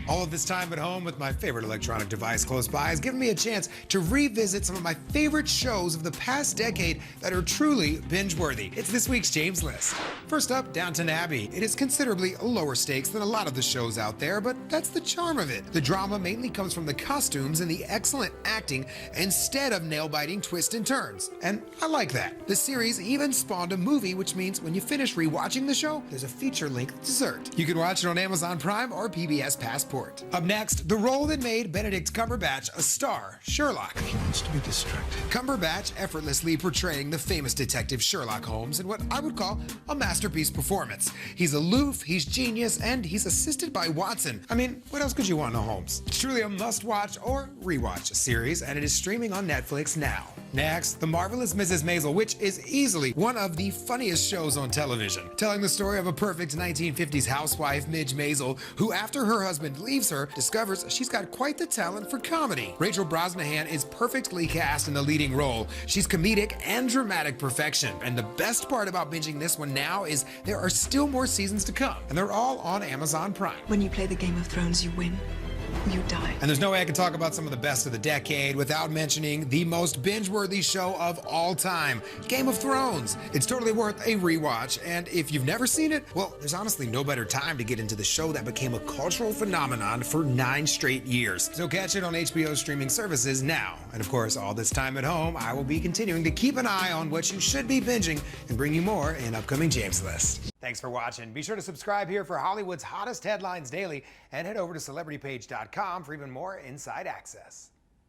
All of this time at home with my favorite electronic device close by has given me a chance to revisit some of my favorite shows of the past decade that are truly binge-worthy. It's this week's Jaymes List. First up, Downton Abbey. It is considerably lower stakes than a lot of the shows out there, but that's the charm of it. The drama mainly comes from the costumes and the excellent acting instead of nail-biting twists and turns. And I like that. The series even spawned a movie, which means when you finish rewatching the show, there's a feature-length dessert. You can watch it on Amazon Prime or PBS Passport. Up next, the role that made Benedict Cumberbatch a star, Sherlock. He wants to be distracted. Cumberbatch effortlessly portraying the famous detective Sherlock Holmes in what I would call a masterpiece performance. He's aloof, he's genius, and he's assisted by Watson. I mean, what else could you want in a Holmes? It's truly a must-watch or rewatch series, and it is streaming on Netflix now. Next, The Marvelous Mrs Maisel, which is easily one of the funniest shows on television, telling the story of a perfect 1950s housewife, Midge Maisel, who after her husband leaves her, discovers she's got quite the talent for comedy. Rachel Brosnahan is perfectly cast in the leading role. She's comedic and dramatic perfection. And the best part about binging this one now is there are still more seasons to come, and they're all on Amazon Prime. When you play the Game of Thrones, you win. You die. And there's no way I can talk about some of the best of the decade without mentioning the most binge-worthy show of all time, Game of Thrones. It's totally worth a rewatch, and if you've never seen it, well, there's honestly no better time to get into the show that became a cultural phenomenon for 9 straight years. So catch it on HBO's streaming services now. And of course, all this time at home, I will be continuing to keep an eye on what you should be binging and bring you more in upcoming Jaymes List. Thanks for watching. Be sure to subscribe here for Hollywood's hottest headlines daily and head over to celebritypage.com for even more inside access.